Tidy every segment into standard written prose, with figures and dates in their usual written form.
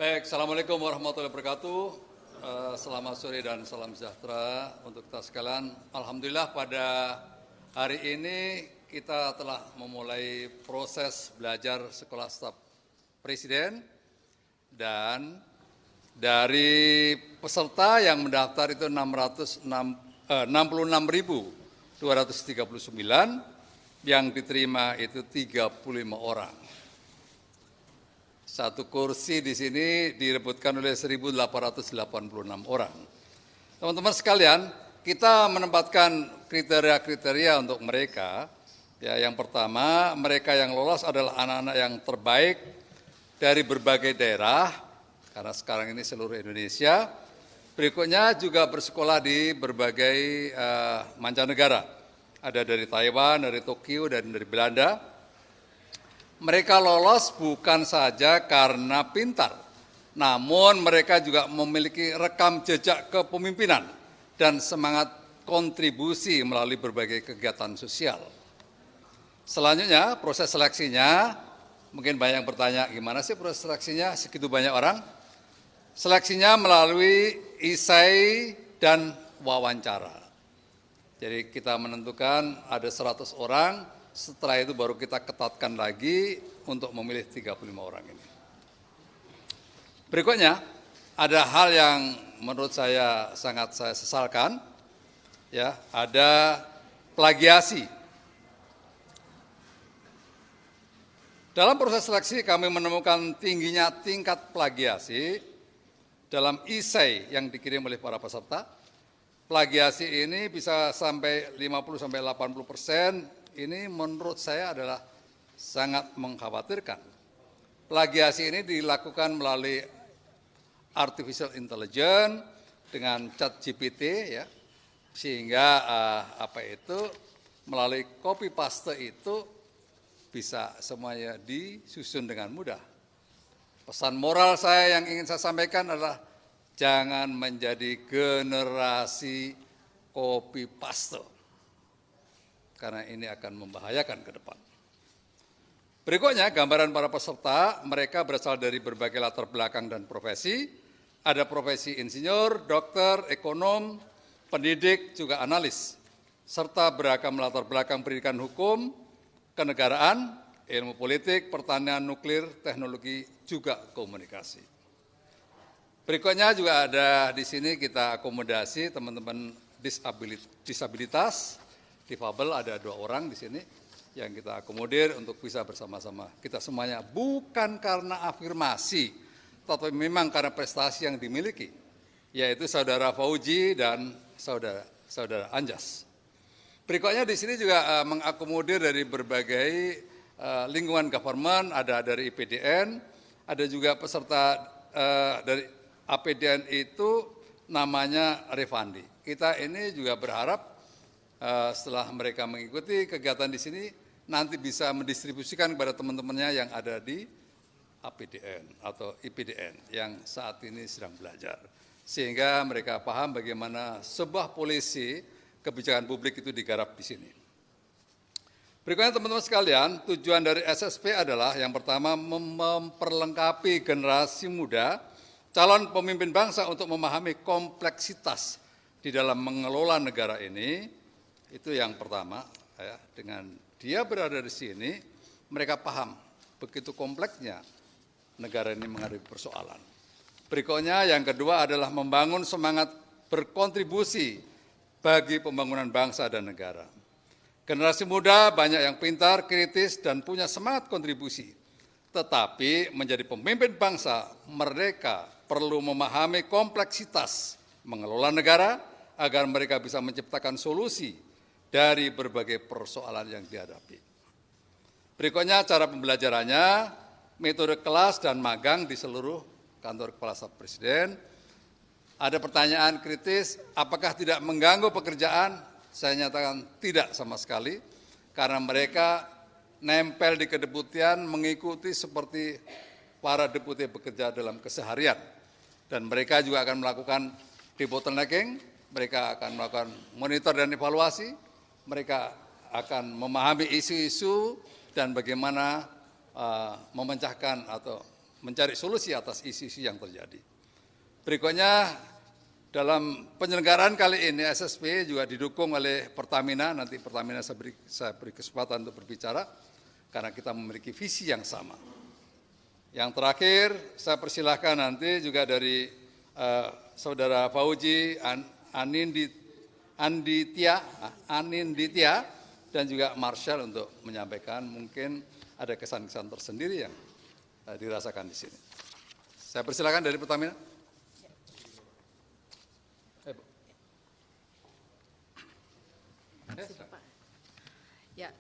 Baik, Assalamualaikum warahmatullahi wabarakatuh. Selamat sore dan salam sejahtera untuk kita sekalian. Alhamdulillah pada hari ini kita telah memulai proses belajar sekolah staf presiden dan dari peserta yang mendaftar itu 66.239, yang diterima itu 35 orang. Satu kursi di sini direbutkan oleh 1.886 orang. Teman-teman sekalian, kita menempatkan kriteria-kriteria untuk mereka. Ya, yang pertama, mereka yang lolos adalah anak-anak yang terbaik dari berbagai daerah, karena sekarang ini seluruh Indonesia. Berikutnya juga bersekolah di berbagai mancanegara. Ada dari Taiwan, dari Tokyo, dan dari Belanda. Mereka lolos bukan saja karena pintar, namun mereka juga memiliki rekam jejak kepemimpinan dan semangat kontribusi melalui berbagai kegiatan sosial. Selanjutnya, proses seleksinya, mungkin banyak yang bertanya, gimana sih proses seleksinya segitu banyak orang? Seleksinya melalui isai dan wawancara. Jadi kita menentukan ada 100 orang, setelah itu baru kita ketatkan lagi untuk memilih 35 orang ini. Berikutnya, ada hal yang menurut saya sangat saya sesalkan, ya, ada plagiasi. Dalam proses seleksi kami menemukan tingginya tingkat plagiasi dalam isai yang dikirim oleh para peserta. Plagiasi ini bisa sampai 50-80%. Ini menurut saya adalah sangat mengkhawatirkan. Plagiasi ini dilakukan melalui artificial intelligence dengan ChatGPT, ya, sehingga melalui copy paste itu bisa semuanya disusun dengan mudah. Pesan moral saya yang ingin saya sampaikan adalah jangan menjadi generasi copy paste, karena ini akan membahayakan ke depan. Berikutnya, gambaran para peserta, mereka berasal dari berbagai latar belakang dan profesi. Ada profesi insinyur, dokter, ekonom, pendidik, juga analis. Serta beragam latar belakang pendidikan hukum, kenegaraan, ilmu politik, pertanian, nuklir, teknologi, juga komunikasi. Berikutnya juga ada di sini kita akomodasi teman-teman disabilitas, difabel ada 2 orang di sini yang kita akomodir untuk bisa bersama-sama. Kita semuanya bukan karena afirmasi, tapi memang karena prestasi yang dimiliki, yaitu saudara Fauji dan saudara Anjas. Berikutnya di sini juga mengakomodir dari berbagai lingkungan government, ada dari IPDN, ada juga peserta dari APDN itu namanya Revandi. Kita ini juga berharap setelah mereka mengikuti kegiatan di sini, nanti bisa mendistribusikan kepada teman-temannya yang ada di APDN atau IPDN yang saat ini sedang belajar. Sehingga mereka paham bagaimana sebuah polisi kebijakan publik itu digarap di sini. Berikutnya teman-teman sekalian, tujuan dari SSP adalah yang pertama memperlengkapi generasi muda, calon pemimpin bangsa untuk memahami kompleksitas di dalam mengelola negara ini. Itu yang pertama, ya, dengan dia berada di sini, mereka paham begitu kompleksnya negara ini menghadapi persoalan. Berikutnya yang kedua adalah membangun semangat berkontribusi bagi pembangunan bangsa dan negara. Generasi muda banyak yang pintar, kritis, dan punya semangat kontribusi. Tetapi menjadi pemimpin bangsa, mereka perlu memahami kompleksitas mengelola negara agar mereka bisa menciptakan solusi dari berbagai persoalan yang dihadapi. Berikutnya cara pembelajarannya, metode kelas dan magang di seluruh kantor kepala staf presiden. Ada pertanyaan kritis, apakah tidak mengganggu pekerjaan? Saya nyatakan tidak sama sekali, karena mereka nempel di kedeputian mengikuti seperti para deputi bekerja dalam keseharian. Dan mereka juga akan melakukan debottlenecking, mereka akan melakukan monitor dan evaluasi, mereka akan memahami isu-isu dan bagaimana memecahkan atau mencari solusi atas isu-isu yang terjadi. Berikutnya, dalam penyelenggaraan kali ini SSP juga didukung oleh Pertamina. Nanti Pertamina saya beri kesempatan untuk berbicara karena kita memiliki visi yang sama. Yang terakhir, saya persilahkan nanti juga dari Saudara Fauji Aninditya dan juga Marshall untuk menyampaikan mungkin ada kesan-kesan tersendiri yang dirasakan di sini. Saya persilakan dari Pertamina. Ya,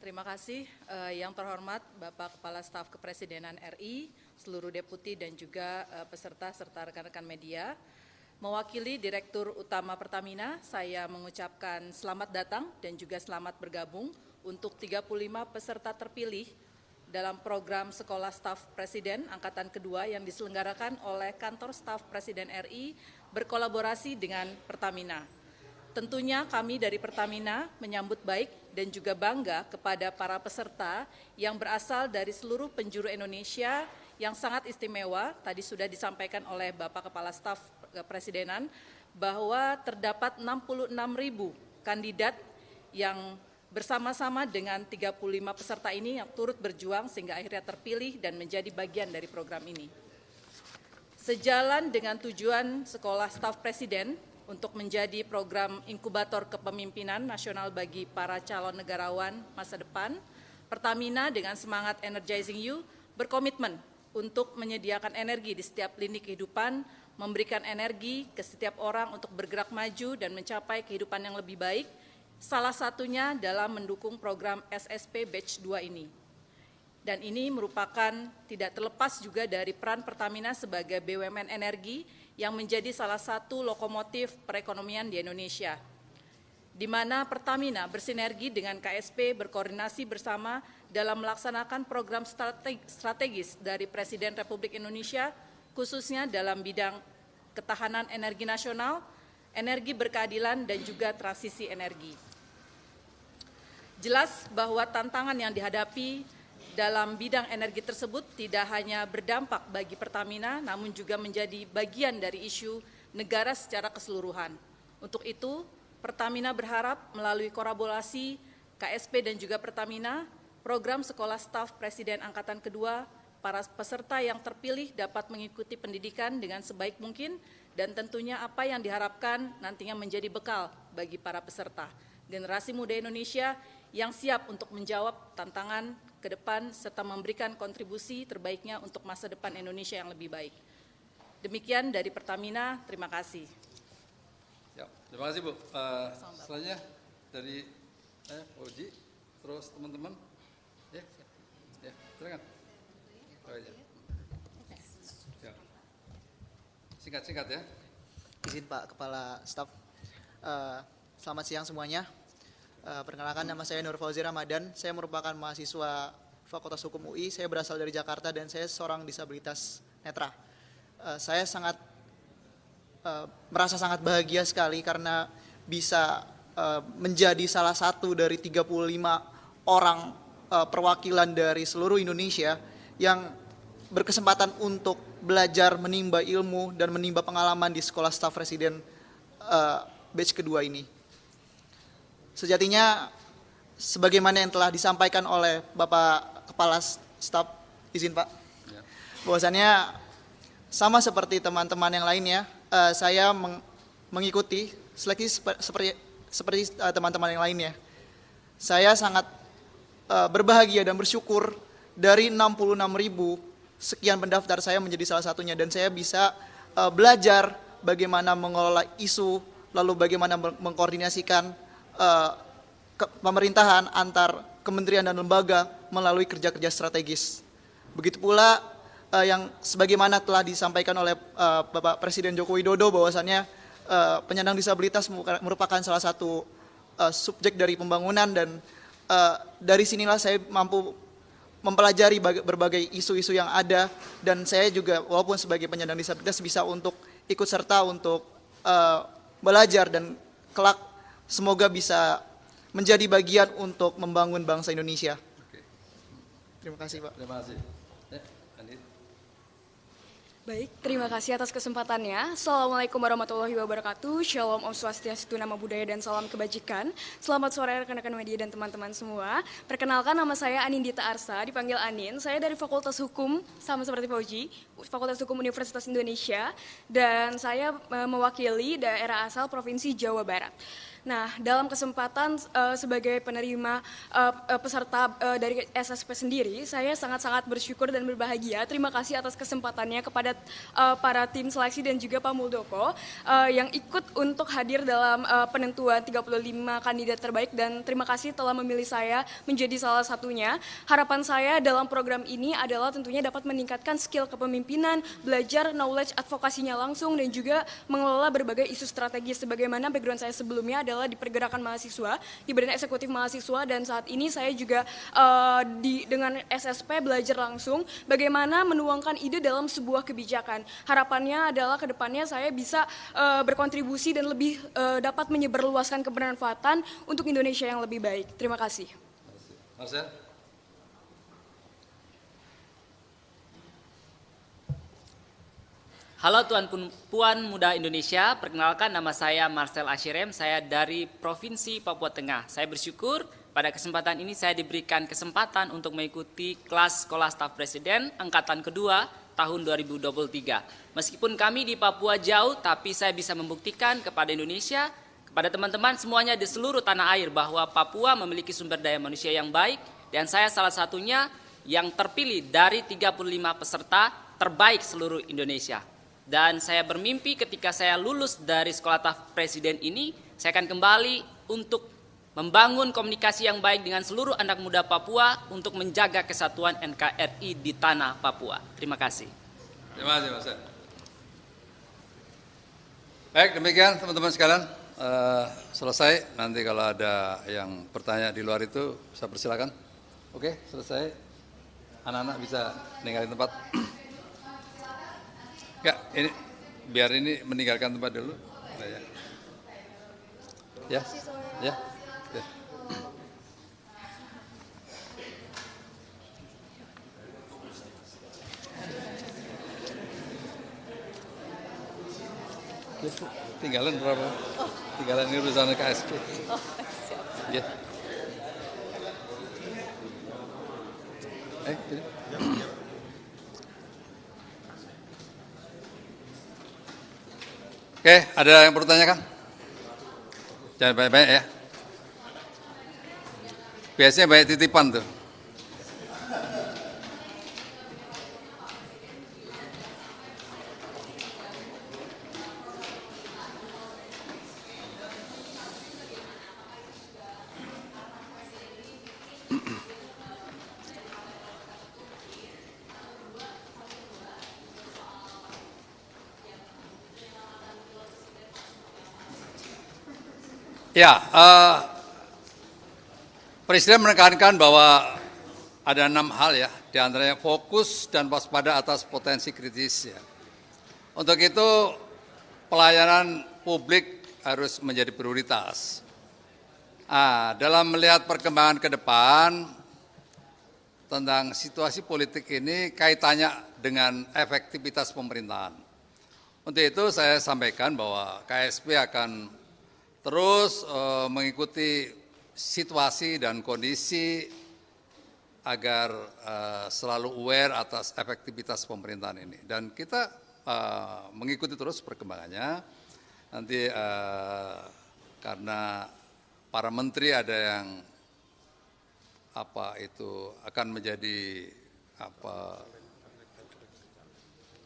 terima kasih yang terhormat Bapak Kepala Staf Kepresidenan RI, seluruh deputi dan juga peserta serta rekan-rekan media. Mewakili Direktur Utama Pertamina, saya mengucapkan selamat datang dan juga selamat bergabung untuk 35 peserta terpilih dalam program Sekolah Staf Presiden Angkatan Kedua yang diselenggarakan oleh Kantor Staf Presiden RI berkolaborasi dengan Pertamina. Tentunya kami dari Pertamina menyambut baik dan juga bangga kepada para peserta yang berasal dari seluruh penjuru Indonesia yang sangat istimewa. Tadi sudah disampaikan oleh Bapak Kepala Staf Kepresidenan bahwa terdapat 66.000 kandidat yang bersama-sama dengan 35 peserta ini yang turut berjuang sehingga akhirnya terpilih dan menjadi bagian dari program ini. Sejalan dengan tujuan Sekolah Staf Presiden untuk menjadi program inkubator kepemimpinan nasional bagi para calon negarawan masa depan, Pertamina dengan semangat Energizing You berkomitmen untuk menyediakan energi di setiap lini kehidupan, memberikan energi ke setiap orang untuk bergerak maju dan mencapai kehidupan yang lebih baik, salah satunya dalam mendukung program SSP Batch 2 ini. Dan ini merupakan tidak terlepas juga dari peran Pertamina sebagai BUMN energi yang menjadi salah satu lokomotif perekonomian di Indonesia, di mana Pertamina bersinergi dengan KSP berkoordinasi bersama dalam melaksanakan program strategis dari Presiden Republik Indonesia, khususnya dalam bidang ketahanan energi nasional, energi berkeadilan, dan juga transisi energi. Jelas bahwa tantangan yang dihadapi dalam bidang energi tersebut tidak hanya berdampak bagi Pertamina, namun juga menjadi bagian dari isu negara secara keseluruhan. Untuk itu, Pertamina berharap melalui kolaborasi KSP dan juga Pertamina, program Sekolah Staf Presiden Angkatan Kedua, para peserta yang terpilih dapat mengikuti pendidikan dengan sebaik mungkin dan tentunya apa yang diharapkan nantinya menjadi bekal bagi para peserta. Generasi muda Indonesia yang siap untuk menjawab tantangan ke depan serta memberikan kontribusi terbaiknya untuk masa depan Indonesia yang lebih baik. Demikian dari Pertamina, terima kasih. Ya, terima kasih Bu. Selanjutnya dari Oji, terus teman-teman. Ya, silakan. Ya. Singkat-singkat ya. Izin Pak Kepala Staf. Selamat siang semuanya. Perkenalkan, nama saya Nur Fauzi Ramadan. Saya merupakan mahasiswa Fakultas Hukum UI. Saya berasal dari Jakarta dan saya seorang disabilitas netra. Saya merasa sangat bahagia sekali karena bisa menjadi salah satu dari 35 orang perwakilan dari seluruh Indonesia yang berkesempatan untuk belajar menimba ilmu dan menimba pengalaman di Sekolah Staf Presiden batch kedua ini. Sejatinya, sebagaimana yang telah disampaikan oleh Bapak Kepala Staf, izin Pak, bahwasannya sama seperti teman-teman yang lainnya, saya mengikuti seleksi seperti teman-teman yang lainnya. Saya sangat berbahagia dan bersyukur dari 66.000 sekian pendaftar saya menjadi salah satunya, dan saya bisa belajar bagaimana mengelola isu, lalu bagaimana mengkoordinasikan pemerintahan antar kementerian dan lembaga melalui kerja-kerja strategis. Begitu pula yang sebagaimana telah disampaikan oleh Bapak Presiden Joko Widodo bahwasannya penyandang disabilitas merupakan salah satu subjek dari pembangunan, dan dari sinilah saya mampu mempelajari berbagai isu-isu yang ada, dan saya juga walaupun sebagai penyandang disabilitas bisa untuk ikut serta untuk belajar dan kelak semoga bisa menjadi bagian untuk membangun bangsa Indonesia. Oke. Terima kasih Pak. Terima kasih. Baik, terima kasih atas kesempatannya. Assalamualaikum warahmatullahi wabarakatuh. Shalom, Om Swastiastu, Nama Budaya, dan salam kebajikan. Selamat sore rekan-rekan media dan teman-teman semua. Perkenalkan, nama saya Anindita Arsa, dipanggil Anin. Saya dari Fakultas Hukum, sama seperti Fauji, Fakultas Hukum Universitas Indonesia. Dan saya mewakili daerah asal Provinsi Jawa Barat. Nah, dalam kesempatan sebagai penerima peserta dari SSP sendiri, saya sangat-sangat bersyukur dan berbahagia. Terima kasih atas kesempatannya kepada para tim seleksi dan juga Pak Muldoko yang ikut untuk hadir dalam penentuan 35 kandidat terbaik, dan terima kasih telah memilih saya menjadi salah satunya. Harapan saya dalam program ini adalah tentunya dapat meningkatkan skill kepemimpinan, belajar knowledge advokasinya langsung, dan juga mengelola berbagai isu strategis. Sebagaimana background saya sebelumnya adalah di pergerakan mahasiswa, di Badan Eksekutif Mahasiswa, dan saat ini saya juga dengan SSP belajar langsung bagaimana menuangkan ide dalam sebuah kebijakan. Harapannya adalah ke depannya saya bisa berkontribusi dan lebih dapat menyebarluaskan kebermanfaatan untuk Indonesia yang lebih baik. Terima kasih. Marcel? Halo Puan Muda Indonesia, perkenalkan nama saya Marcel Ashirem, saya dari Provinsi Papua Tengah. Saya bersyukur pada kesempatan ini saya diberikan kesempatan untuk mengikuti kelas Sekolah Staf Presiden Angkatan Kedua tahun 2023. Meskipun kami di Papua jauh, tapi saya bisa membuktikan kepada Indonesia, kepada teman-teman semuanya di seluruh tanah air bahwa Papua memiliki sumber daya manusia yang baik, dan saya salah satunya yang terpilih dari 35 peserta terbaik seluruh Indonesia. Dan saya bermimpi ketika saya lulus dari Sekolah Staf Presiden ini, saya akan kembali untuk membangun komunikasi yang baik dengan seluruh anak muda Papua untuk menjaga kesatuan NKRI di tanah Papua. Terima kasih. Terima kasih, Mas. Baik, demikian teman-teman sekalian. Selesai. Nanti kalau ada yang bertanya di luar itu, saya persilakan. Oke, selesai. Anak-anak bisa ninggalin tempat. Ya, ini biar ini meninggalkan tempat dulu. Ya, ya. Tinggalan berapa? Tinggalan ini urusan KSP. Oh, siap. Ya. Ini. Oke, ada yang bertanya kan? Jangan banyak-banyak ya. Biasanya banyak titipan tuh. Ya, Presiden menekankan bahwa ada 6 hal ya, diantaranya fokus dan waspada atas potensi kritis ya. Untuk itu pelayanan publik harus menjadi prioritas. Dalam melihat perkembangan ke depan tentang situasi politik ini kaitannya dengan efektivitas pemerintahan. Untuk itu saya sampaikan bahwa KSP akan terus mengikuti situasi dan kondisi agar selalu aware atas efektivitas pemerintahan ini. Dan kita mengikuti terus perkembangannya. Nanti karena para menteri ada yang akan menjadi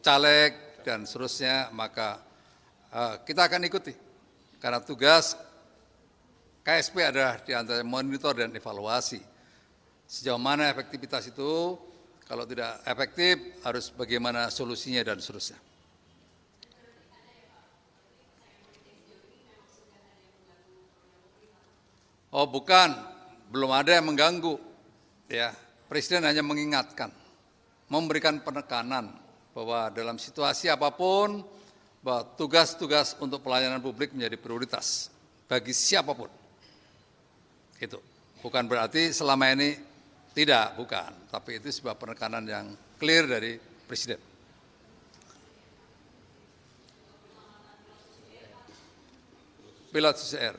caleg dan seterusnya, maka kita akan ikuti. Karena tugas KSP adalah diantara monitor dan evaluasi. Sejauh mana efektivitas itu, kalau tidak efektif harus bagaimana solusinya dan seterusnya. Oh bukan, belum ada yang mengganggu. Ya, Presiden hanya mengingatkan, memberikan penekanan bahwa dalam situasi apapun, bahwa tugas-tugas untuk pelayanan publik menjadi prioritas bagi siapapun. Itu bukan berarti selama ini tidak, bukan. Tapi itu sebuah penekanan yang clear dari Presiden. pilot Susi Air.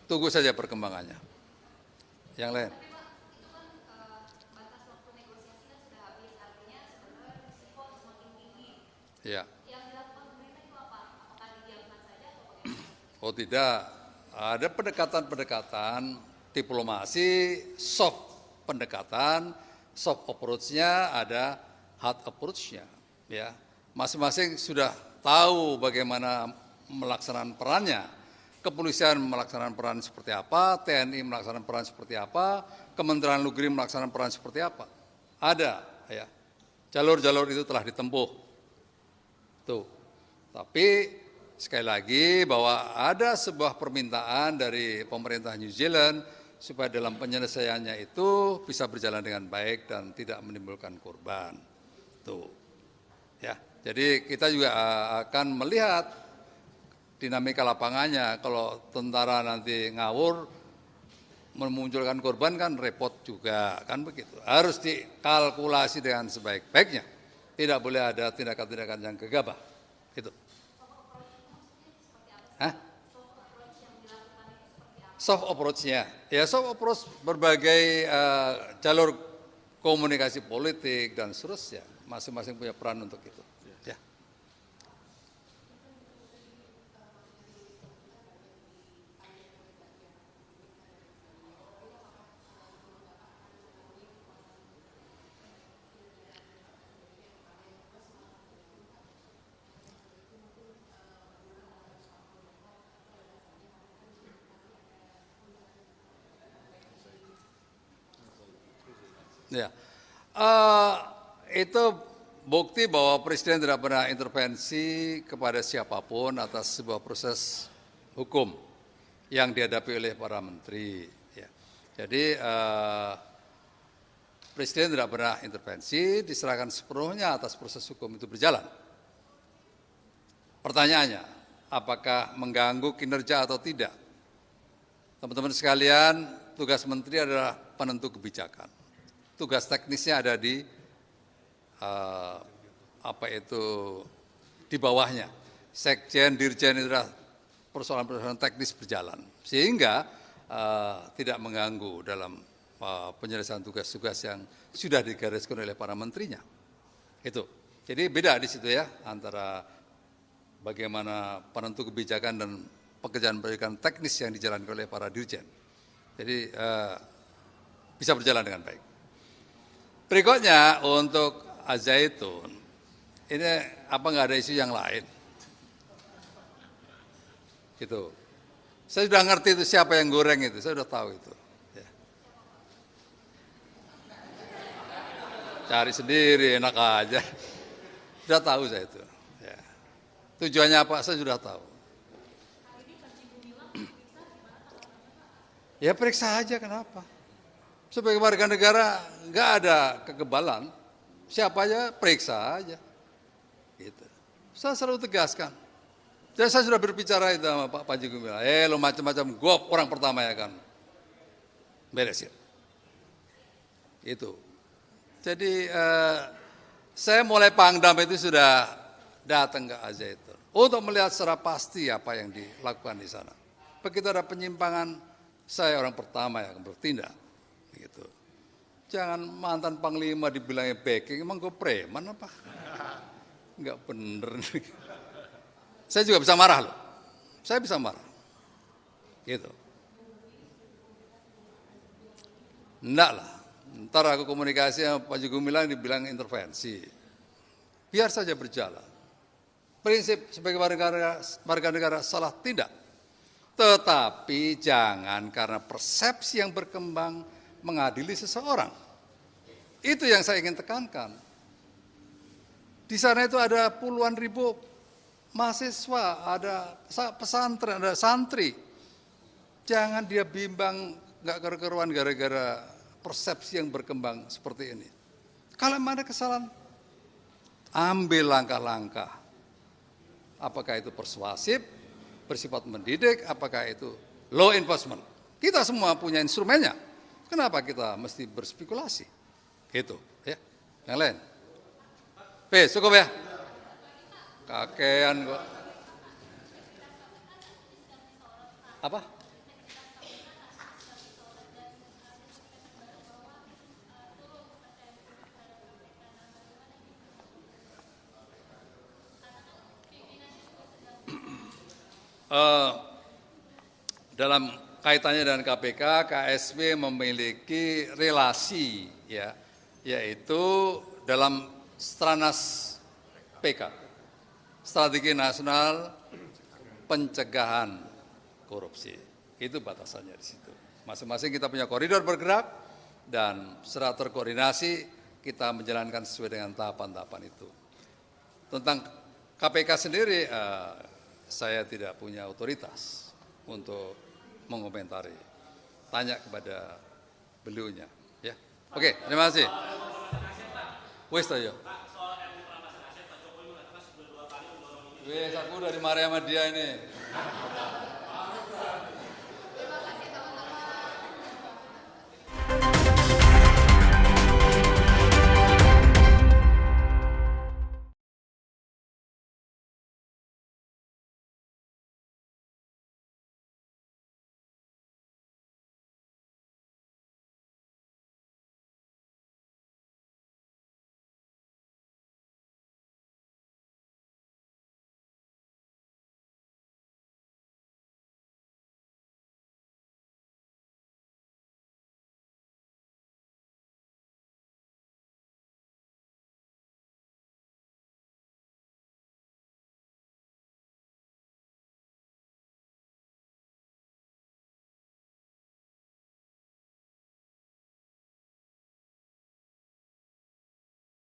Tunggu saja perkembangannya. Yang lain. Ya. Oh tidak, ada pendekatan-pendekatan diplomasi, soft pendekatan, soft approach-nya, ada hard approach-nya. Ya, masing-masing sudah tahu bagaimana melaksanakan perannya. Kepolisian melaksanakan peran seperti apa, TNI melaksanakan peran seperti apa, Kementerian Luar Negeri melaksanakan peran seperti apa. Ada, ya. Jalur-jalur itu telah ditempuh. Tuh. Tapi sekali lagi bahwa ada sebuah permintaan dari pemerintah New Zealand supaya dalam penyelesaiannya itu bisa berjalan dengan baik dan tidak menimbulkan korban. Tuh. Ya. Jadi kita juga akan melihat dinamika lapangannya. Kalau tentara nanti ngawur memunculkan korban kan repot juga, kan begitu. Harus dikalkulasi dengan sebaik-baiknya. Tidak boleh ada tindakan-tindakan yang gegabah. Itu. Hah? Soft approach-nya. Ya, soft approach berbagai jalur komunikasi politik dan seterusnya. Masing-masing punya peran untuk itu. Ya. Ya, itu bukti bahwa Presiden tidak pernah intervensi kepada siapapun atas sebuah proses hukum yang dihadapi oleh para menteri. Ya. Jadi Presiden tidak pernah intervensi, diserahkan sepenuhnya atas proses hukum itu berjalan. Pertanyaannya, apakah mengganggu kinerja atau tidak? Teman-teman sekalian, tugas menteri adalah penentu kebijakan. Tugas teknisnya ada di di bawahnya. Sekjen, dirjen itu adalah persoalan-persoalan teknis berjalan, sehingga tidak mengganggu dalam penyelesaian tugas-tugas yang sudah digariskan oleh para menterinya. Itu. Jadi beda di situ ya antara bagaimana penentu kebijakan dan pekerjaan-pekerjaan teknis yang dijalankan oleh para dirjen. Jadi bisa berjalan dengan baik. Berikutnya untuk Al-Zaitun, ini apa nggak ada isu yang lain? Gitu. Saya sudah ngerti itu siapa yang goreng itu, saya sudah tahu itu. Ya. Cari sendiri, enak aja. Sudah tahu saya itu. Ya. Tujuannya apa, saya sudah tahu. Ya periksa aja kenapa. Sebagai warga negara nggak ada kekebalan, siapa aja periksa aja. Gitu. Saya selalu tegaskan. Dan saya sudah berbicara itu sama Pak Panji Gumilang, lo macam-macam, gue orang pertama ya kan, beresin. Itu. Jadi saya mulai Pangdam itu sudah datang ke Al-Zaitun untuk melihat secara pasti apa yang dilakukan di sana. Begitu ada penyimpangan, saya orang pertama yang bertindak. Gitu. Jangan mantan panglima dibilangnya backing, emang gue preman apa? Enggak bener. Saya juga bisa marah loh. Saya bisa marah. Gitu. Enggak lah. Ntar aku komunikasi sama Pak Gumilang dibilang intervensi. Biar saja berjalan. Prinsip sebagai warga negara salah tidak. Tetapi jangan karena persepsi yang berkembang mengadili seseorang. Itu yang saya ingin tekankan. Di sana itu ada puluhan ribu mahasiswa, ada pesantren, ada santri. Jangan dia bimbang, nggak keruan gara-gara persepsi yang berkembang seperti ini. Kalau ada kesalahan, ambil langkah-langkah. Apakah itu persuasif, bersifat mendidik, apakah itu law enforcement. Kita semua punya instrumennya. Kenapa kita mesti berspekulasi? Gitu, ya. Yang lain. Cukup ya? Kakean kok. Apa? Dalam kaitannya dengan KPK, KSP memiliki relasi, ya, yaitu dalam Stranas PK, Strategi Nasional Pencegahan Korupsi. Itu batasannya di situ. Masing-masing kita punya koridor bergerak dan secara terkoordinasi kita menjalankan sesuai dengan tahapan-tahapan itu. Tentang KPK sendiri, saya tidak punya otoritas untuk mengomentari. Tanya kepada beliaunya. Ya, oke, terima kasih. Wes ayo. Wes, aku udah dimarahi sama dia ini.